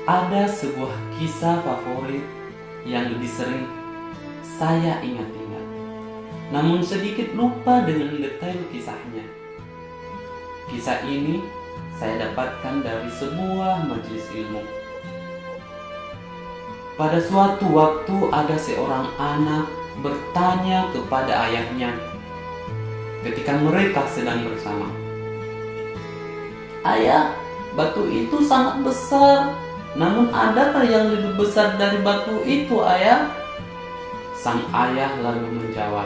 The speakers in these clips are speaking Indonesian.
Ada sebuah kisah favorit yang lebih sering saya ingat-ingat, namun sedikit lupa dengan detail kisahnya. Kisah ini saya dapatkan dari sebuah majelis ilmu. Pada suatu waktu ada seorang anak bertanya kepada ayahnya ketika mereka sedang bersama. "Ayah, batu itu sangat besar. Namun adakah yang lebih besar dari batu itu, ayah?" Sang ayah lalu menjawab,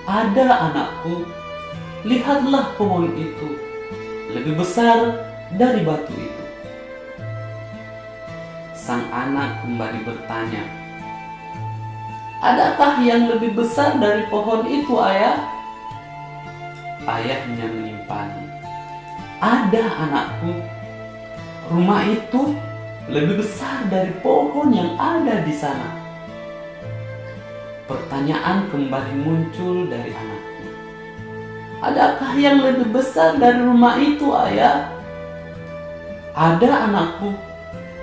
"Ada, anakku. Lihatlah pohon itu. Lebih besar dari batu itu." Sang anak kembali bertanya, "Adakah yang lebih besar dari pohon itu, ayah?" Ayahnya menimpali, "Ada, anakku. Rumah itu lebih besar dari pohon yang ada di sana." Pertanyaan kembali muncul dari anaknya, "Adakah yang lebih besar dari rumah itu, ayah?" "Ada, anakku.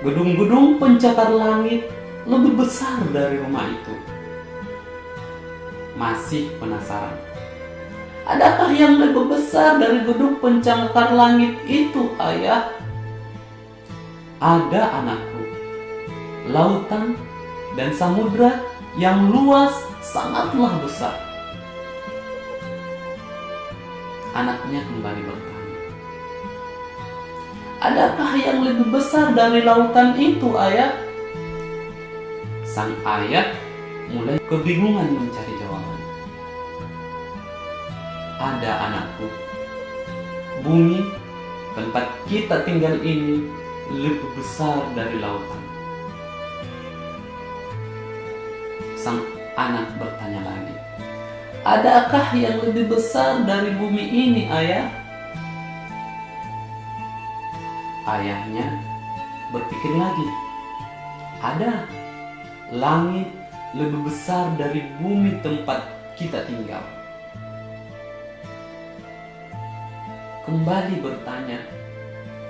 Gedung-gedung pencakar langit lebih besar dari rumah itu." Masih penasaran, "Adakah yang lebih besar dari gedung pencakar langit itu, ayah?" "Ada, anakku. Lautan dan samudra yang luas sangatlah besar." Anaknya kembali bertanya, "Adakah yang lebih besar dari lautan itu, ayah?" Sang ayah mulai kebingungan mencari jawaban. "Ada, anakku. Bumi tempat kita tinggal ini lebih besar dari lautan." Sang anak bertanya lagi, "Adakah yang lebih besar dari bumi ini, ayah?" Ayahnya berpikir lagi, "Ada. Langit lebih besar dari bumi tempat kita tinggal." Kembali bertanya,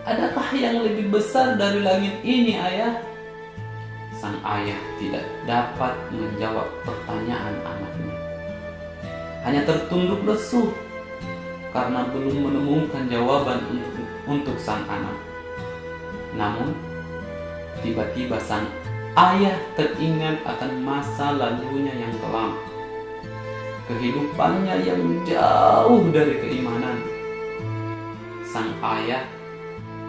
"Adakah yang lebih besar dari langit ini, ayah?" Sang ayah tidak dapat menjawab pertanyaan anaknya. Hanya tertunduk lesu karena belum menemukan jawaban untuk sang anak. Namun, tiba-tiba sang ayah teringat akan masa lalunya yang kelam, kehidupannya yang jauh dari keimanan. Sang ayah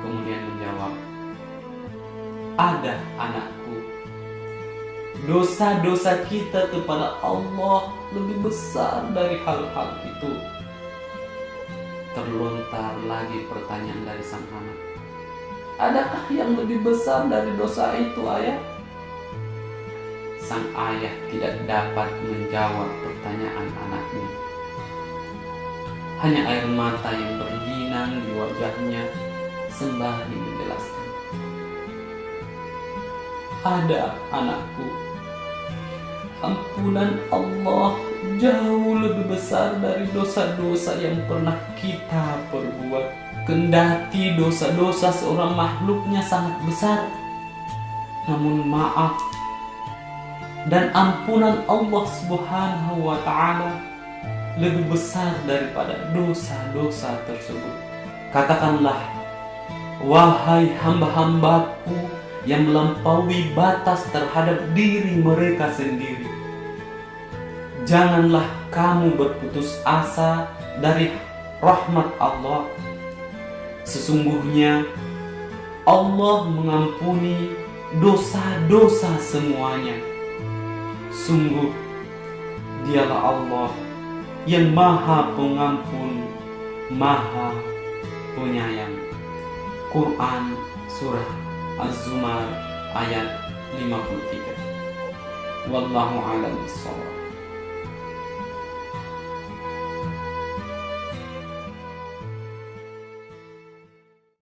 kemudian menjawab, "Ada, anakku. Dosa-dosa kita kepada Allah lebih besar dari hal-hal itu." Terlontar lagi pertanyaan dari sang anak, "Adakah yang lebih besar dari dosa itu, ayah?" Sang ayah tidak dapat menjawab pertanyaan anaknya. Hanya air mata yang berlinang di wajahnya sembari menjelaskan, "Ada, anakku. Ampunan Allah jauh lebih besar dari dosa-dosa yang pernah kita perbuat. Kendati dosa-dosa seorang makhluknya sangat besar, namun maaf dan ampunan Allah Subhanahu wa Ta'ala lebih besar daripada dosa-dosa tersebut. Katakanlah, wahai hamba-hambaku yang melampaui batas terhadap diri mereka sendiri, janganlah kamu berputus asa dari rahmat Allah. Sesungguhnya Allah mengampuni dosa-dosa semuanya. Sungguh Dialah Allah yang Maha Pengampun, Maha Penyayang." Quran Surah Az-Zumar ayat 53. Wallahu a'lam bishawab.